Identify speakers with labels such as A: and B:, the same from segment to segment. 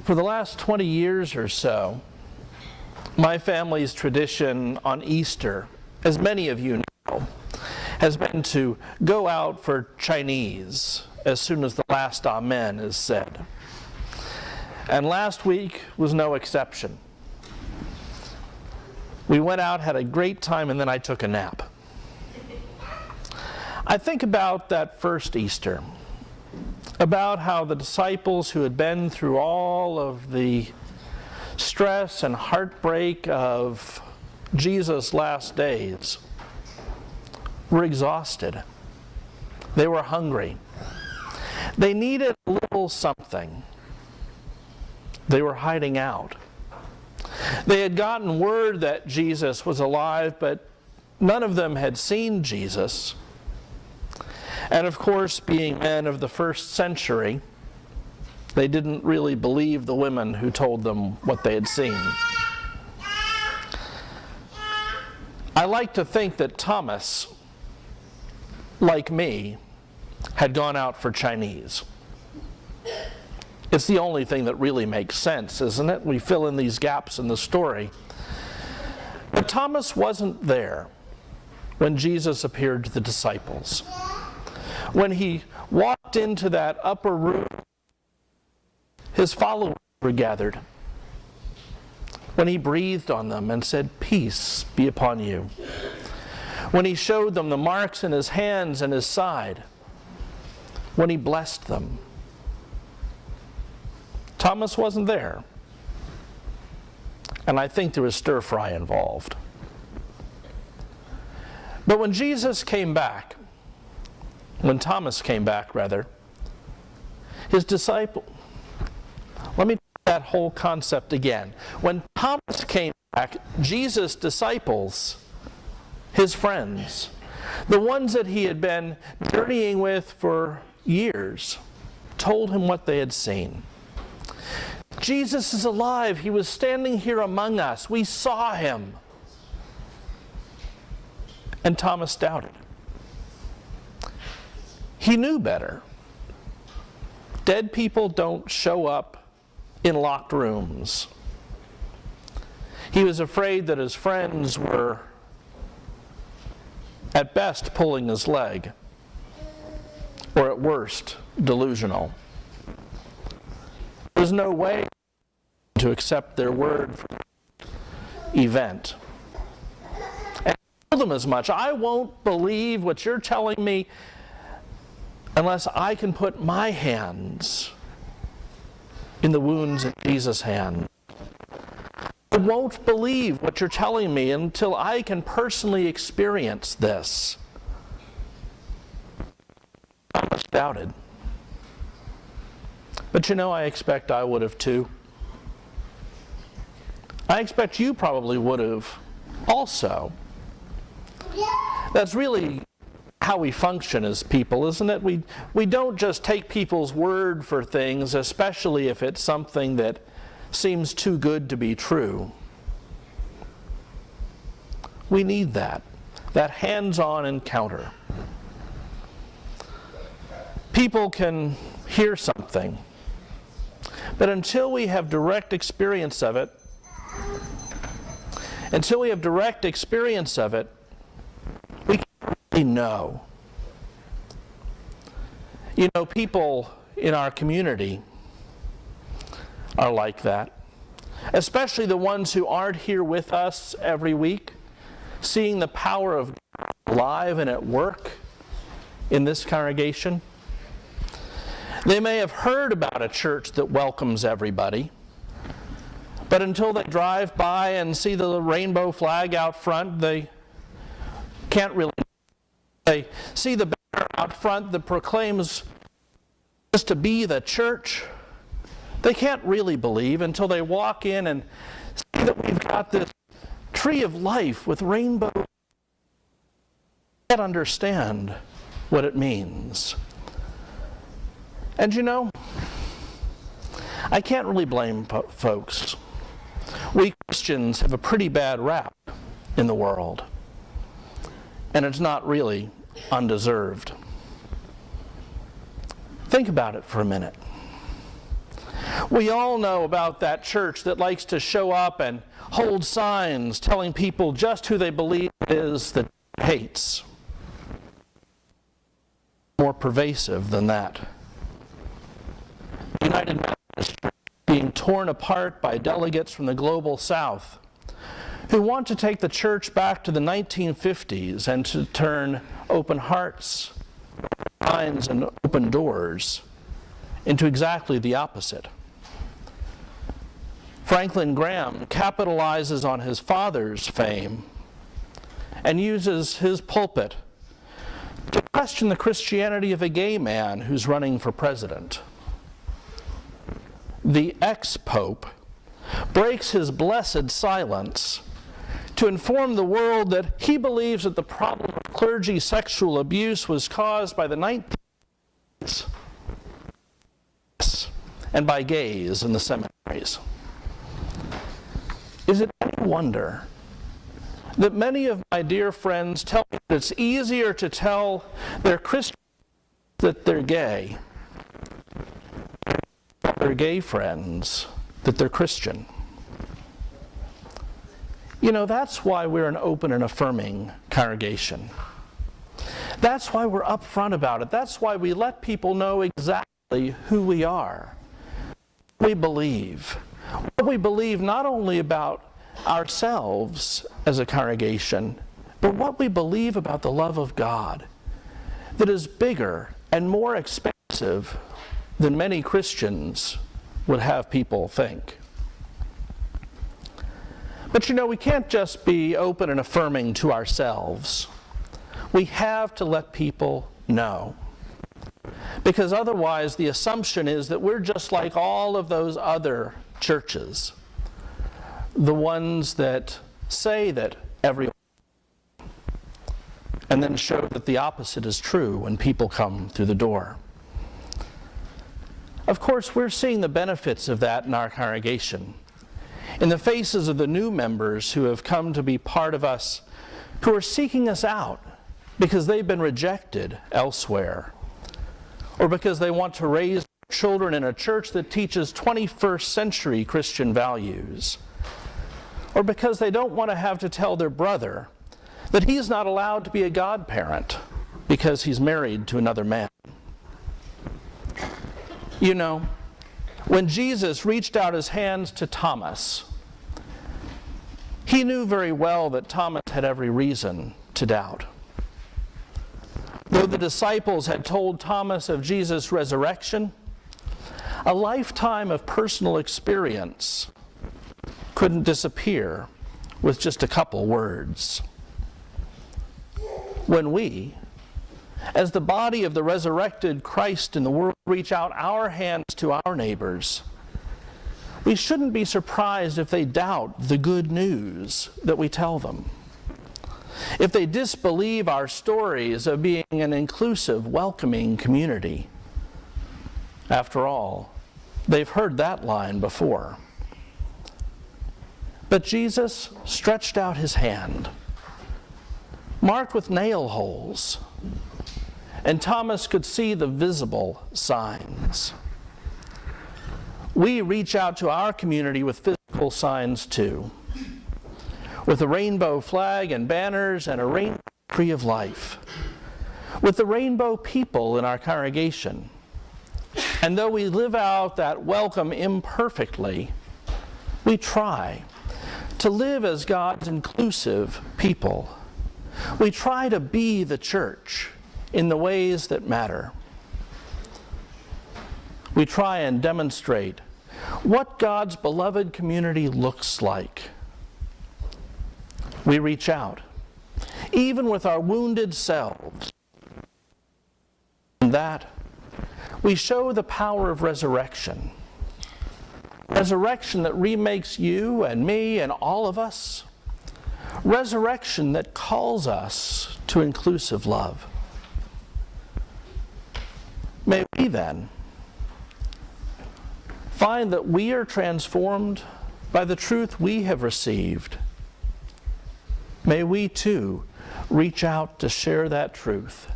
A: For the last 20 years or so, my family's tradition on Easter, as many of you know, has been to go out for Chinese as soon as the last Amen is said. And last week was no exception. We went out, had a great time, and then I took a nap. I think about that first Easter, about how the disciples who had been through all of the stress and heartbreak of Jesus' last days were exhausted. They were hungry. They needed a little something. They were hiding out. They had gotten word that Jesus was alive, but none of them had seen Jesus. And of course, being men of the first century, they didn't really believe the women who told them what they had seen. I like to think that Thomas, like me, had gone out for Chinese. It's the only thing that really makes sense, isn't it? We fill in these gaps in the story. But Thomas wasn't there when Jesus appeared to the disciples. When he walked into that upper room, his followers were gathered. When he breathed on them and said, "Peace be upon you." When he showed them the marks in his hands and his side. When he blessed them. Thomas wasn't there. And I think there was stir-fry involved. But when Jesus came back, when Thomas came back, rather, his disciple, let me take that whole concept again. When Thomas came back, Jesus' disciples, his friends, the ones that he had been journeying with for years, told him what they had seen. Jesus is alive. He was standing here among us. We saw him. And Thomas doubted. He knew better. Dead people don't show up in locked rooms. He was afraid that his friends were, at best, pulling his leg, or at worst, delusional. There was no way to accept their word for the event. And I told them as much. I won't believe what you're telling me unless I can put my hands in the wounds in Jesus' hand. I won't believe what you're telling me until I can personally experience this. Thomas doubted. But you know, I expect I would have too. I expect you probably would have also. That's really how we function as people, isn't it? We don't just take people's word for things, especially if it's something that seems too good to be true. We need that hands-on encounter. People can hear something, but until we have direct experience of it, we can't really know. You know, people in our community are like that, especially the ones who aren't here with us every week, seeing the power of God alive and at work in this congregation. They may have heard about a church that welcomes everybody, but until they drive by and see the rainbow flag out front, they can't really. They see the banner out front that proclaims us to be the church. They can't really believe until they walk in and see that we've got this tree of life with rainbow. They can't understand what it means. And you know, I can't really blame folks. We Christians have a pretty bad rap in the world, and it's not really undeserved. Think about it for a minute. We all know about that church that likes to show up and hold signs telling people just who they believe it is that hates. More pervasive than that. United Methodist Church being torn apart by delegates from the global South who want to take the church back to the 1950s and to turn open hearts, minds, and open doors into exactly the opposite. Franklin Graham capitalizes on his father's fame and uses his pulpit to question the Christianity of a gay man who's running for president. The ex-pope breaks his blessed silence to inform the world that he believes that the problem of clergy sexual abuse was caused by the 19th and by gays in the seminaries. Is it any wonder that many of my dear friends tell me that it's easier to tell their Christians that they're gay, their gay friends that they're Christian? You know, that's why we're an open and affirming congregation. That's why we're upfront about it. That's why we let people know exactly who we are, what we believe. What we believe not only about ourselves as a congregation, but what we believe about the love of God that is bigger and more expansive than many Christians would have people think. But you know, we can't just be open and affirming to ourselves. We have to let people know. Because otherwise the assumption is that we're just like all of those other churches. The ones that say that everyone, and then show that the opposite is true when people come through the door. Of course, we're seeing the benefits of that in our congregation, in the faces of the new members who have come to be part of us, who are seeking us out because they've been rejected elsewhere, or because they want to raise children in a church that teaches 21st century Christian values, or because they don't want to have to tell their brother that he's not allowed to be a godparent because he's married to another man. You know, when Jesus reached out his hands to Thomas, he knew very well that Thomas had every reason to doubt. Though the disciples had told Thomas of Jesus' resurrection, a lifetime of personal experience couldn't disappear with just a couple words. When we, as the body of the resurrected Christ in the world, reach out our hands to our neighbors, we shouldn't be surprised if they doubt the good news that we tell them. If they disbelieve our stories of being an inclusive, welcoming community. After all, they've heard that line before. But Jesus stretched out his hand, marked with nail holes, and Thomas could see the visible signs. We reach out to our community with physical signs too, with a rainbow flag and banners and a rainbow tree of life, with the rainbow people in our congregation. And though we live out that welcome imperfectly, we try to live as God's inclusive people. We try to be the church in the ways that matter. We try and demonstrate what God's beloved community looks like. We reach out, even with our wounded selves. In that, we show the power of resurrection. Resurrection that remakes you and me and all of us. Resurrection that calls us to inclusive love. May we then find that we are transformed by the truth we have received. May we too reach out to share that truth,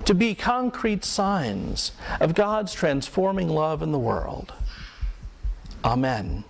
A: to be concrete signs of God's transforming love in the world. Amen.